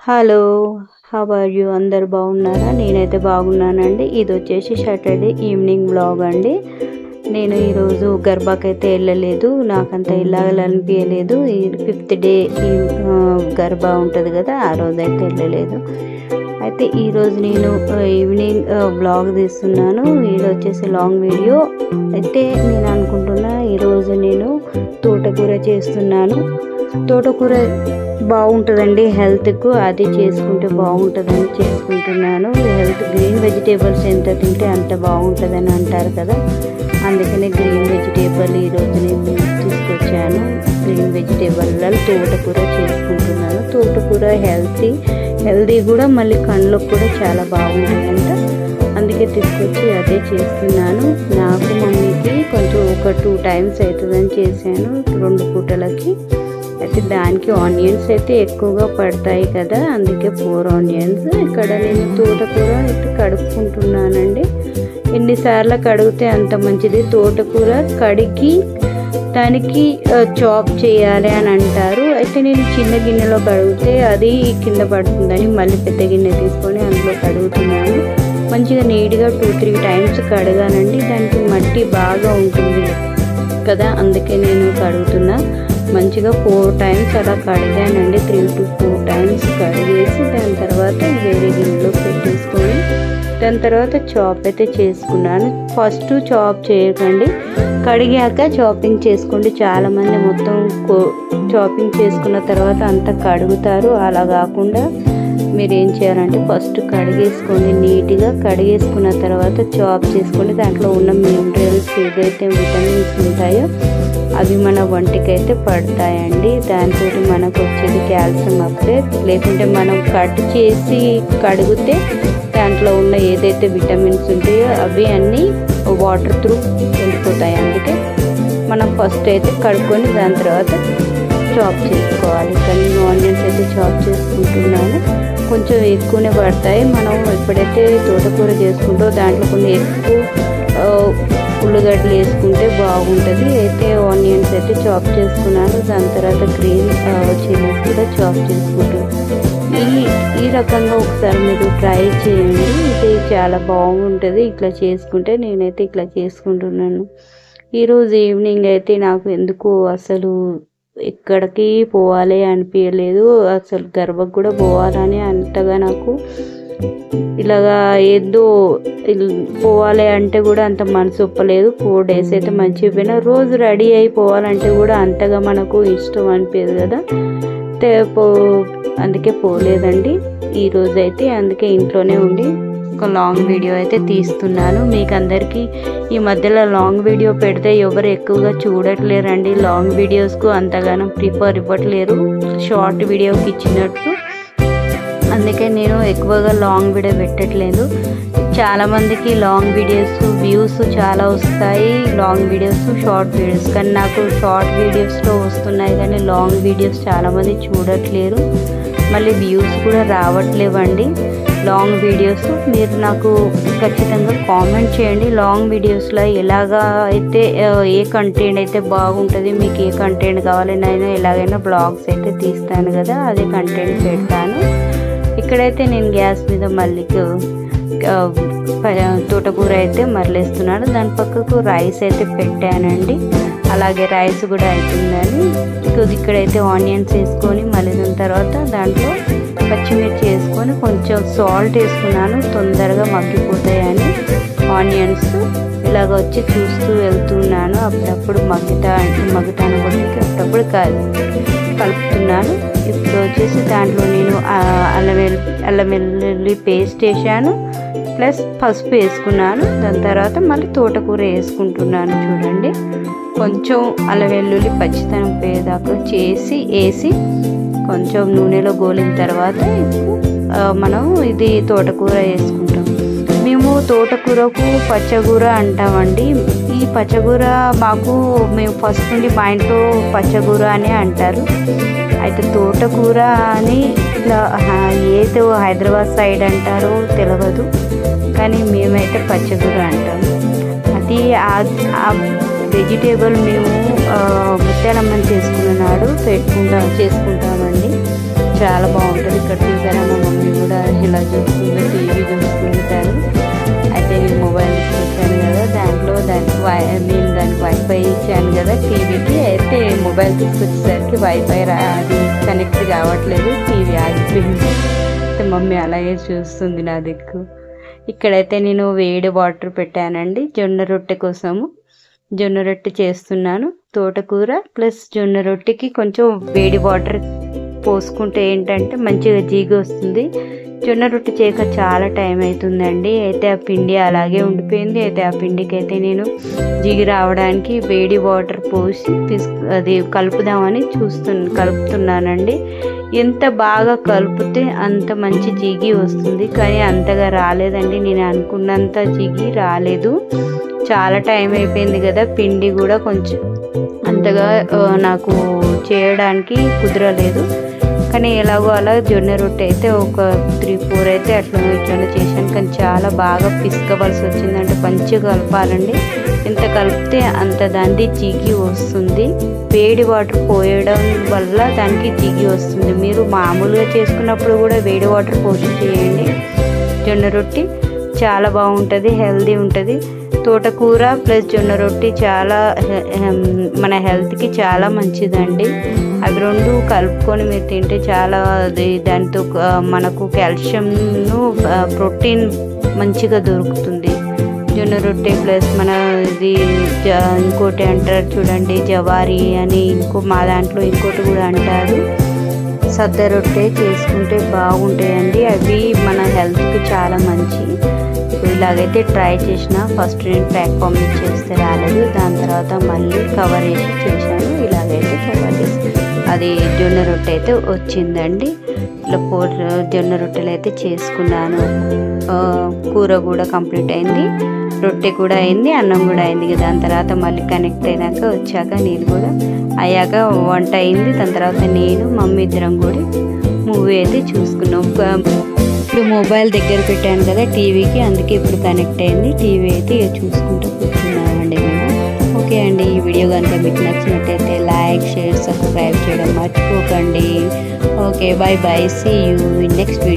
Hello, how are you? అందరు బాగున్నారా? నేనైతే బాగున్నానండి. ఇది వచ్చేసి సాటర్డే ఈవినింగ్ వ్లాగ్ అండి. నేను ఈరోజు గర్బాకైతే వెళ్ళలేదు, నాకంత వెళ్ళాలనిపించలేదు. ఈ 5th డే గర్బా ఉంటుంది కదా, ఆ రోజు అయితే వెళ్ళలేదు. అయితే ఈరోజు నేను ఈవినింగ్ వ్లాగ్ తీస్తున్నాను. ఇది వచ్చేసి లాంగ్ వీడియో. అయితే నేను అనుకుంటున్నా ఈరోజు నేను తోటకూర చేస్తున్నాను. తోటకూర బాగుంటుందండి హెల్త్కు, అది చేసుకుంటే బాగుంటుందని చేసుకుంటున్నాను. హెల్త్ గ్రీన్ వెజిటేబుల్స్ ఎంత తింటే అంత బాగుంటుందని అంటారు కదా, అందుకనే గ్రీన్ వెజిటేబుల్ ఈరోజు నేను తీసుకొచ్చాను. గ్రీన్ వెజిటేబుల్లో తోటకూర చేసుకుంటున్నాను. తోటకూర హెల్తీ కూడా, మళ్ళీ కళ్ళకు కూడా చాలా బాగుంటుందంట. అందుకే తీసుకొచ్చి అదే చేస్తున్నాను. నాకు మమ్మీకి కొంచెం ఒక 2 times అవుతుందని చేశాను, 2 పూటలకి. అయితే దానికి ఆనియన్స్ అయితే ఎక్కువగా పడతాయి కదా, అందుకే 4 onions. ఇక్కడ నేను తోటకూర అయితే కడుక్కుంటున్నానండి. ఎన్నిసార్లు కడిగితే అంత మంచిది. తోటకూర కడిగి దానికి చాప్ చేయాలి అని అంటారు. అయితే నేను చిన్న గిన్నెలో కడిగితే అది కింద పడుతుందని మళ్ళీ పెద్ద గిన్నె తీసుకొని అందులో కడుగుతున్నాను. మంచిగా నీట్గా 2-3 times కడగానండి. దానికి మట్టి బాగా ఉంటుంది కదా, అందుకే నేను కడుగుతున్నా. మంచిగా 4 times అలా కడిగానండి. 3 to 4 times కడిగేసి దాని తర్వాత వేరే గిన్నెలో పెట్టేసుకొని దాని తర్వాత చాప్ అయితే చేసుకున్నాను. ఫస్ట్ చాప్ చేయకండి, కడిగాక చాపింగ్ చేసుకోండి. చాలామంది మొత్తం చాపింగ్ చేసుకున్న తర్వాత అంతా కడుగుతారు. అలా కాకుండా మీరు ఏం చేయాలంటే ఫస్ట్ కడిగేసుకోండి. నీట్గా కడిగేసుకున్న తర్వాత చాప్ చేసుకోండి. దాంట్లో ఉన్న మినరల్స్ ఏదైతే విటమిన్స్ ఉంటాయో అవి మన వంటికైతే పడతాయండి. దాంతో మనకు వచ్చేది కాల్షియం అప్గ్రేడ్. లేకుంటే మనం కట్ చేసి కడిగితే దాంట్లో ఉన్న ఏదైతే విటమిన్స్ ఉంటాయో అవి అన్నీ వాటర్ త్రూ వెళ్ళిపోతాయి. అందుకే మనం ఫస్ట్ అయితే కడుక్కొని దాని తర్వాత చాప్ చేసుకోవాలి. కానీ ఆనియన్స్ అయితే చాప్ చేసుకుంటున్నాను. కొంచెం ఎక్కువనే పడతాయి. మనం ఎప్పుడైతే తోటకూర చేసుకుంటో దాంట్లో కొన్ని ఎక్కువ ఉల్లిగడ్డలు వేసుకుంటే బాగుంటుంది. అయితే ఆనియన్స్ అయితే చాప్ చేసుకున్నాను. దాని తర్వాత గ్రీన్ చిల్లీస్ కూడా చాప్ చేసుకుంటాను. ఈ రకంగా ఒకసారి మీరు ట్రై చేయండి, ఇది చాలా బాగుంటుంది. ఇట్లా చేసుకుంటే నేనైతే ఇట్లా చేసుకుంటున్నాను. ఈరోజు ఈవినింగ్ అయితే నాకు ఎందుకు అసలు ఎక్కడికి పోవాలి అనిపించలేదు. అసలు గర్భకు కూడా పోవాలని అంతగా నాకు ఇలాగా ఏదో పోవాలి అంటే కూడా అంత మనసు ఒప్పలేదు. 4 days అయితే మంచిగా పోయినా. రోజు రెడీ అయిపోవాలంటే కూడా అంతగా మనకు ఇష్టం అనిపించదు కదా, అందుకే పోలేదండి ఈరోజు అయితే. అందుకే ఇంట్లోనే ఉండి ఒక లాంగ్ వీడియో అయితే తీస్తున్నాను. మీకు అందరికీ ఈ మధ్యలో లాంగ్ వీడియో పెడితే ఎవరు ఎక్కువగా చూడట్లేరండి. లాంగ్ వీడియోస్కు అంతగానో ప్రిఫర్ ఇవ్వట్లేరు షార్ట్ వీడియోకి ఇచ్చినట్టు. అందుకే నేను ఎక్కువగా లాంగ్ వీడియో పెట్టట్లేదు. చాలామందికి లాంగ్ వీడియోస్ వ్యూస్ చాలా వస్తాయి, లాంగ్ వీడియోస్ షార్ట్ వీడియోస్. కానీ నాకు షార్ట్ వీడియోస్లో వస్తున్నాయి కానీ లాంగ్ వీడియోస్ చాలామంది చూడట్లేరు, మళ్ళీ వ్యూస్ కూడా రావట్లేవండి లాంగ్ వీడియోస్. మీరు నాకు ఖచ్చితంగా కామెంట్ చేయండి. లాంగ్ వీడియోస్లో ఎలాగా అయితే ఏ కంటెంట్ అయితే బాగుంటుంది, మీకు ఏ కంటెంట్ కావాలి, నేను ఎలాగైనా బ్లాగ్స్ అయితే తీస్తాను కదా, అదే కంటెంట్ పెడతాను. ఇక్కడైతే నేను గ్యాస్ మీద మళ్ళీ తోటకూర అయితే మరలేస్తున్నాను. దాని పక్కకు రైస్ అయితే పెట్టానండి. అలాగే రైస్ కూడా అవుతుందని ఇక్కడైతే ఆనియన్స్ వేసుకొని మళ్ళీ తర్వాత దాంట్లో పచ్చిమిర్చి వేసుకొని కొంచెం సాల్ట్ వేసుకున్నాను, తొందరగా మగ్గిపోతాయని. ఆనియన్స్ ఇలాగ వచ్చి చూస్తూ వెళ్తున్నాను. అప్పుడప్పుడు మగ్గుతాను కొద్దిగా, అప్పుడప్పుడు కలుపుతున్నాను. ఇప్పుడు వచ్చేసి దాంట్లో నేను అల్లం వెల్లుల్లి పేస్ట్ వేసాను, ప్లస్ పసుపు వేసుకున్నాను. దాని తర్వాత మళ్ళీ తోటకూర వేసుకుంటున్నాను. చూడండి, కొంచెం అల్లం వెల్లుల్లి పచ్చితనం పోయేదాకా వేసి కొంచెం నూనెలో గోలిన తర్వాత మనం ఇది తోటకూర వేసుకుంటాం. మేము తోటకూరకు పచ్చకూర అంటామండి. ఈ పచ్చకూర మేము ఫస్ట్ నుండి మా ఇంట్లో పచ్చకూర అని అంటారు. అయితే తోటకూర అని ఇట్లా ఏదో హైదరాబాద్ సైడ్ అంటారో తెలియదు, కానీ మేమైతే పచ్చకూర అంటాము. అది ఆ వెజిటేబుల్ మేము ముత్యాలమ్మని చేసుకున్న నాడు చేసుకుంటామండి. చాలా బాగుంటుంది. ఇక్కడ చూసారా మా మమ్మీ కూడా ఇలా చూస్తుంది, టీవీ చూస్తుంటారు. అయితే నేను మొబైల్ తీసుకొచ్చాను కదా, దాంట్లో నేను దానికి వైఫై ఇచ్చాను కదా టీవీకి. అయితే మొబైల్ తీసుకొచ్చేసరికి వైఫై అది కనెక్ట్ కావట్లేదు, టీవీ ఆగిపోయింది. అయితే మమ్మీ అలాగే చూస్తుంది నా దిక్కు. ఇక్కడైతే నేను వేడి వాటర్ పెట్టానండి జొన్న రొట్టె కోసము. జొన్న రొట్టె చేస్తున్నాను. తోటకూర ప్లస్ జొన్న రొట్టెకి కొంచెం వేడి వాటర్ పోసుకుంటే ఏంటంటే మంచిగా జీగి వస్తుంది. జొన్న రొట్టె చేయక చాలా టైం అవుతుందండి. అయితే ఆ పిండి అలాగే ఉండిపోయింది. అయితే ఆ పిండికి అయితే నేను జిగి రావడానికి వేడి వాటర్ పోసి అది కలుపుదామని కలుపుతున్నానండి. ఎంత బాగా కలిపితే అంత మంచి జిగి వస్తుంది, కానీ అంతగా రాలేదండి. నేను అనుకున్నంత జిగి రాలేదు. చాలా టైం అయిపోయింది కదా, పిండి కూడా కొంచెం అంతగా నాకు చేయడానికి కుదరలేదు. కానీ ఎలాగో అలా జొన్న రొట్టె అయితే ఒక 3-4 అయితే అట్లా చేశాను. కానీ చాలా బాగా పిసుకోవాల్సి వచ్చిందంటే మంచిగా కలపాలండి. ఎంత కలిపితే అంత దాన్ని జిగి వస్తుంది. వేడి వాటర్ పోయడం వల్ల దానికి జిగి వస్తుంది. మీరు మామూలుగా చేసుకున్నప్పుడు కూడా వేడి వాటర్ పోసి చేయండి. జొన్న రొట్టె చాలా బాగుంటుంది, హెల్దీ ఉంటుంది. తోటకూర ప్లస్ జొన్న రొట్టె చాలా మన హెల్త్కి చాలా మంచిదండి. అవి రెండు కలుపుకొని మీరు తింటే చాలా దాంతో మనకు కాల్షియంను ప్రోటీన్ మంచిగా దొరుకుతుంది. జొన్న రొట్టె ప్లస్ మన ఇది ఇంకోటి అంటారు చూడండి, జవారీ అని మా దాంట్లో ఇంకోటి కూడా అంటారు. సద్ద రొట్టె చేసుకుంటే బాగుంటాయండి. అవి మన హెల్త్కి చాలా మంచి. ఇలాగైతే ట్రై చేసిన. ఫస్ట్ నేను ప్లాట్ఫామ్ చేస్తే రాలేదు, దాని తర్వాత మళ్ళీ కవర్ చేసి చేశాను. ఇలాగైతే కవర్ చేసి అది జొన్న రొట్టె అయితే వచ్చిందండి. ఇట్లా జొన్న రొట్టెలు అయితే చేసుకున్నాను. కూర కూడా కంప్లీట్ అయింది, రొట్టె కూడా అయింది, అన్నం కూడా అయింది. దాని తర్వాత మళ్ళీ కనెక్ట్ అయినాక వచ్చాక నేను కూడా అయ్యాక వంట అయింది. దాని తర్వాత నేను మమ్మీ ఇద్దరం కూడా మూవీ అయితే చూసుకున్నాం. ఇప్పుడు మొబైల్ దగ్గర పెట్టాను కదా టీవీకి, అందుకే ఇప్పుడు కనెక్ట్ అయింది. టీవీ అయితే చూసుకుంటూ కూర్చున్నామండి మేము. ఓకే అండి, ఈ వీడియో కనుక మీకు నచ్చినట్టయితే లైక్, షేర్, సబ్స్క్రైబ్ చేయడం మర్చిపోకండి. Okay, bye bye, see you in next video.